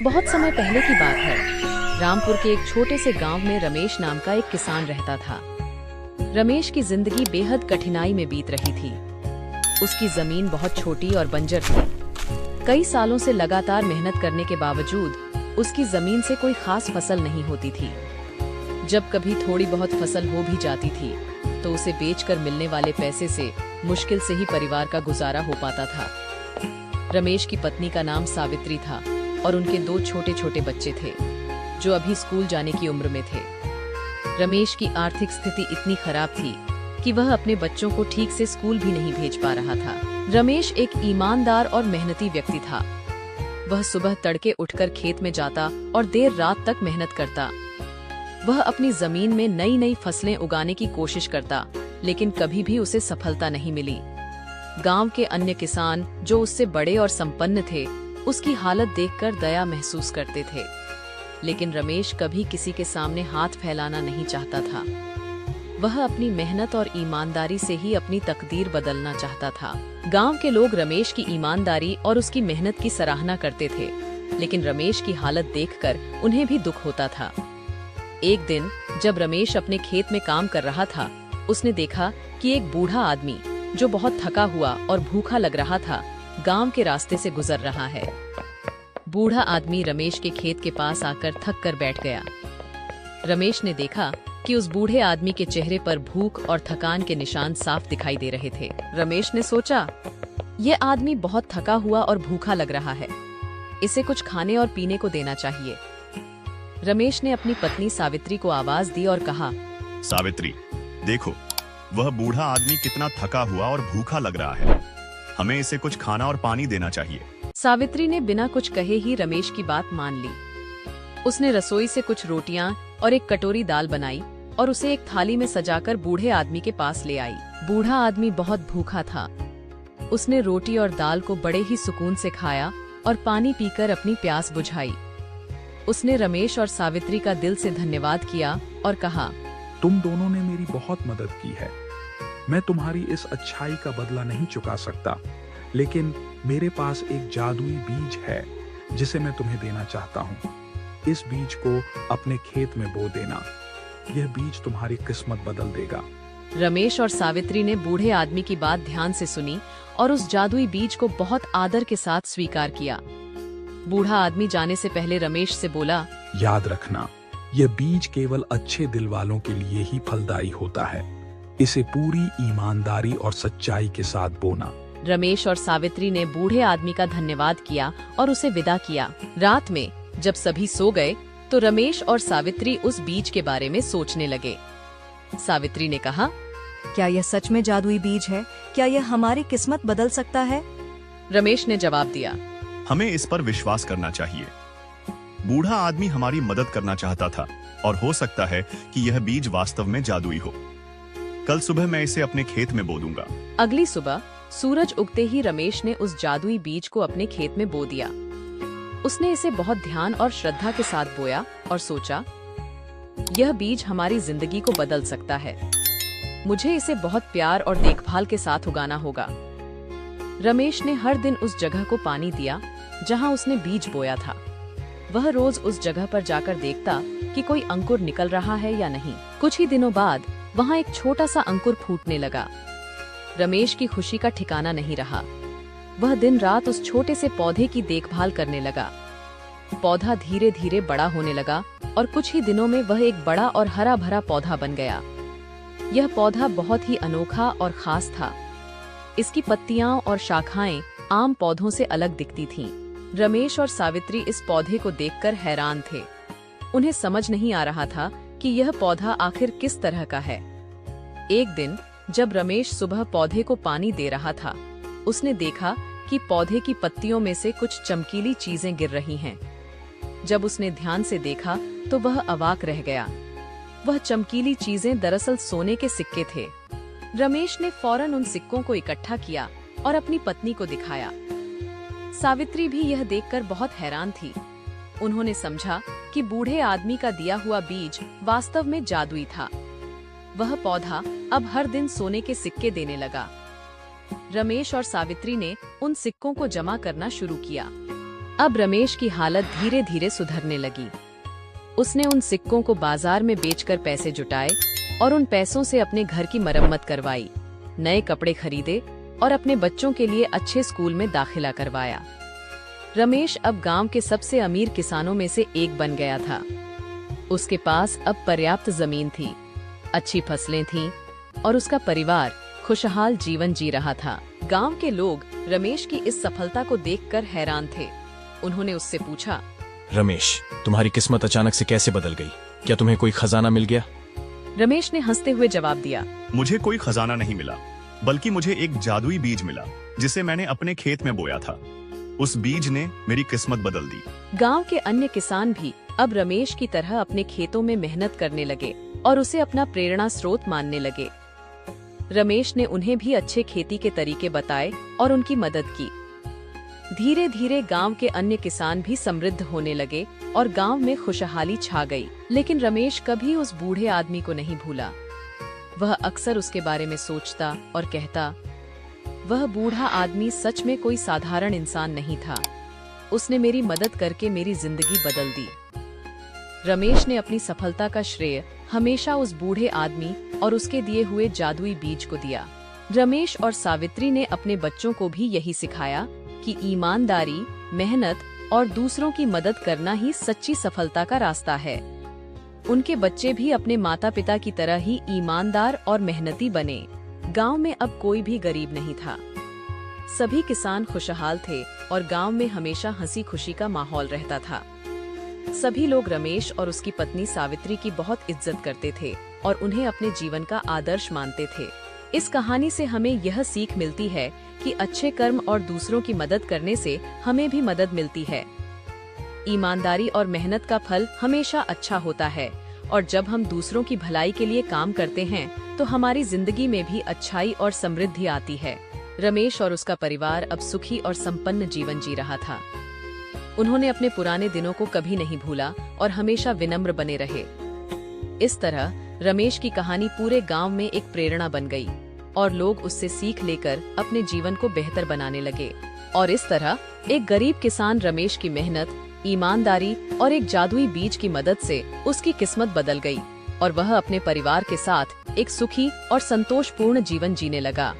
बहुत समय पहले की बात है। रामपुर के एक छोटे से गांव में रमेश नाम का एक किसान रहता था। रमेश की जिंदगी बेहद कठिनाई में बीत रही थी। उसकी जमीन बहुत छोटी और बंजर थी। कई सालों से लगातार मेहनत करने के बावजूद उसकी जमीन से कोई खास फसल नहीं होती थी। जब कभी थोड़ी बहुत फसल हो भी जाती थी तो उसे बेचकर मिलने वाले पैसे से मुश्किल से ही परिवार का गुजारा हो पाता था। रमेश की पत्नी का नाम सावित्री था और उनके दो छोटे छोटे बच्चे थे जो अभी स्कूल जाने की उम्र में थे। रमेश की आर्थिक स्थिति इतनी खराब थी कि वह अपने बच्चों को ठीक से स्कूल भी नहीं भेज पा रहा था। रमेश एक ईमानदार और मेहनती व्यक्ति था। वह सुबह तड़के उठकर खेत में जाता और देर रात तक मेहनत करता। वह अपनी जमीन में नई नई फसलें उगाने की कोशिश करता, लेकिन कभी भी उसे सफलता नहीं मिली। गांव के अन्य किसान जो उससे बड़े और संपन्न थे उसकी हालत देखकर दया महसूस करते थे, लेकिन रमेश कभी किसी के सामने हाथ फैलाना नहीं चाहता था। वह अपनी मेहनत और ईमानदारी से ही अपनी तकदीर बदलना चाहता था। गांव के लोग रमेश की ईमानदारी और उसकी मेहनत की सराहना करते थे, लेकिन रमेश की हालत देखकर उन्हें भी दुख होता था। एक दिन जब रमेश अपने खेत में काम कर रहा था, उसने देखा कि एक बूढ़ा आदमी जो बहुत थका हुआ और भूखा लग रहा था गांव के रास्ते से गुजर रहा है। बूढ़ा आदमी रमेश के खेत के पास आकर थक कर बैठ गया। रमेश ने देखा कि उस बूढ़े आदमी के चेहरे पर भूख और थकान के निशान साफ दिखाई दे रहे थे। रमेश ने सोचा, यह आदमी बहुत थका हुआ और भूखा लग रहा है, इसे कुछ खाने और पीने को देना चाहिए। रमेश ने अपनी पत्नी सावित्री को आवाज दी और कहा, सावित्री, देखो वह बूढ़ा आदमी कितना थका हुआ और भूखा लग रहा है, हमें इसे कुछ खाना और पानी देना चाहिए। सावित्री ने बिना कुछ कहे ही रमेश की बात मान ली। उसने रसोई से कुछ रोटियां और एक कटोरी दाल बनाई और उसे एक थाली में सजाकर बूढ़े आदमी के पास ले आई। बूढ़ा आदमी बहुत भूखा था। उसने रोटी और दाल को बड़े ही सुकून से खाया और पानी पीकर अपनी प्यास बुझाई। उसने रमेश और सावित्री का दिल से धन्यवाद किया और कहा, तुम दोनों ने मेरी बहुत मदद की है। मैं तुम्हारी इस अच्छाई का बदला नहीं चुका सकता, लेकिन मेरे पास एक जादुई बीज है जिसे मैं तुम्हें देना चाहता हूँ। इस बीज को अपने खेत में बो देना। यह बीज तुम्हारी किस्मत बदल देगा। रमेश और सावित्री ने बूढ़े आदमी की बात ध्यान से सुनी और उस जादुई बीज को बहुत आदर के साथ स्वीकार किया। बूढ़ा आदमी जाने से पहले रमेश से बोला, याद रखना, यह बीज केवल अच्छे दिल वालों के लिए ही फलदायी होता है। इसे पूरी ईमानदारी और सच्चाई के साथ बोना। रमेश और सावित्री ने बूढ़े आदमी का धन्यवाद किया और उसे विदा किया। रात में जब सभी सो गए तो रमेश और सावित्री उस बीज के बारे में सोचने लगे। सावित्री ने कहा, क्या यह सच में जादुई बीज है? क्या यह हमारी किस्मत बदल सकता है? रमेश ने जवाब दिया, हमें इस पर विश्वास करना चाहिए। बूढ़ा आदमी हमारी मदद करना चाहता था और हो सकता है कि यह बीज वास्तव में जादुई हो। कल सुबह मैं इसे अपने खेत में बो दूंगा। अगली सुबह सूरज उगते ही रमेश ने उस जादुई बीज को अपने खेत में बो दिया। उसने इसे बहुत ध्यान और श्रद्धा के साथ बोया और सोचा, यह बीज हमारी जिंदगी को बदल सकता है। मुझे इसे बहुत प्यार और देखभाल के साथ उगाना होगा। रमेश ने हर दिन उस जगह को पानी दिया जहां उसने बीज बोया था। वह रोज उस जगह पर जाकर देखता कि कोई अंकुर निकल रहा है या नहीं। कुछ ही दिनों बाद वहां एक छोटा सा अंकुर फूटने लगा। रमेश की खुशी का ठिकाना नहीं रहा। वह दिन रात उस छोटे से पौधे की देखभाल करने लगा। पौधा धीरे धीरे बड़ा होने लगा और कुछ ही दिनों में वह एक बड़ा और हरा भरा पौधा बन गया। यह पौधा बहुत ही अनोखा और खास था। इसकी पत्तियां और शाखाएं आम पौधों से अलग दिखती थीं। रमेश और सावित्री इस पौधे को देखकर हैरान थे। उन्हें समझ नहीं आ रहा था कि यह पौधा आखिर किस तरह का है। एक दिन जब रमेश सुबह पौधे को पानी दे रहा था, उसने देखा कि पौधे की पत्तियों में से कुछ चमकीली चीजें गिर रही हैं। जब उसने ध्यान से देखा तो वह अवाक रह गया। वह चमकीली चीजें दरअसल सोने के सिक्के थे। रमेश ने फौरन उन सिक्कों को इकट्ठा किया और अपनी पत्नी को दिखाया। सावित्री भी यह देखकर बहुत हैरान थी। उन्होंने समझा कि बूढ़े आदमी का दिया हुआ बीज वास्तव में जादुई था। वह पौधा अब हर दिन सोने के सिक्के देने लगा। रमेश और सावित्री ने उन सिक्कों को जमा करना शुरू किया। अब रमेश की हालत धीरे धीरे सुधरने लगी। उसने उन सिक्कों को बाजार में बेचकर पैसे जुटाए और उन पैसों से अपने घर की मरम्मत करवाई, नए कपड़े खरीदे और अपने बच्चों के लिए अच्छे स्कूल में दाखिला करवाया। रमेश अब गांव के सबसे अमीर किसानों में से एक बन गया था। उसके पास अब पर्याप्त जमीन थी, अच्छी फसलें थीं और उसका परिवार खुशहाल जीवन जी रहा था। गांव के लोग रमेश की इस सफलता को देखकर हैरान थे। उन्होंने उससे पूछा, रमेश, तुम्हारी किस्मत अचानक से कैसे बदल गई? क्या तुम्हें कोई खजाना मिल गया? रमेश ने हंसते हुए जवाब दिया, मुझे कोई खजाना नहीं मिला, बल्कि मुझे एक जादुई बीज मिला जिसे मैंने अपने खेत में बोया था। उस बीज ने मेरी किस्मत बदल दी। गांव के अन्य किसान भी अब रमेश की तरह अपने खेतों में मेहनत करने लगे और उसे अपना प्रेरणा स्रोत मानने लगे। रमेश ने उन्हें भी अच्छे खेती के तरीके बताए और उनकी मदद की। धीरे धीरे गांव के अन्य किसान भी समृद्ध होने लगे और गांव में खुशहाली छा गई। लेकिन रमेश कभी उस बूढ़े आदमी को नहीं भूला। वह अक्सर उसके बारे में सोचता और कहता, वह बूढ़ा आदमी सच में कोई साधारण इंसान नहीं था। उसने मेरी मदद करके मेरी जिंदगी बदल दी। रमेश ने अपनी सफलता का श्रेय हमेशा उस बूढ़े आदमी और उसके दिए हुए जादुई बीज को दिया। रमेश और सावित्री ने अपने बच्चों को भी यही सिखाया कि ईमानदारी, मेहनत और दूसरों की मदद करना ही सच्ची सफलता का रास्ता है। उनके बच्चे भी अपने माता पिता की तरह ही ईमानदार और मेहनती बने। गांव में अब कोई भी गरीब नहीं था। सभी किसान खुशहाल थे और गांव में हमेशा हंसी खुशी का माहौल रहता था। सभी लोग रमेश और उसकी पत्नी सावित्री की बहुत इज्जत करते थे और उन्हें अपने जीवन का आदर्श मानते थे। इस कहानी से हमें यह सीख मिलती है कि अच्छे कर्म और दूसरों की मदद करने से हमें भी मदद मिलती है। ईमानदारी और मेहनत का फल हमेशा अच्छा होता है और जब हम दूसरों की भलाई के लिए काम करते हैं तो हमारी जिंदगी में भी अच्छाई और समृद्धि आती है। रमेश और उसका परिवार अब सुखी और संपन्न जीवन जी रहा था। उन्होंने अपने पुराने दिनों को कभी नहीं भूला और हमेशा विनम्र बने रहे। इस तरह रमेश की कहानी पूरे गांव में एक प्रेरणा बन गई और लोग उससे सीख लेकर अपने जीवन को बेहतर बनाने लगे। और इस तरह एक गरीब किसान रमेश की मेहनत, ईमानदारी और एक जादुई बीज की मदद से उसकी किस्मत बदल गई और वह अपने परिवार के साथ एक सुखी और संतोषपूर्ण जीवन जीने लगा।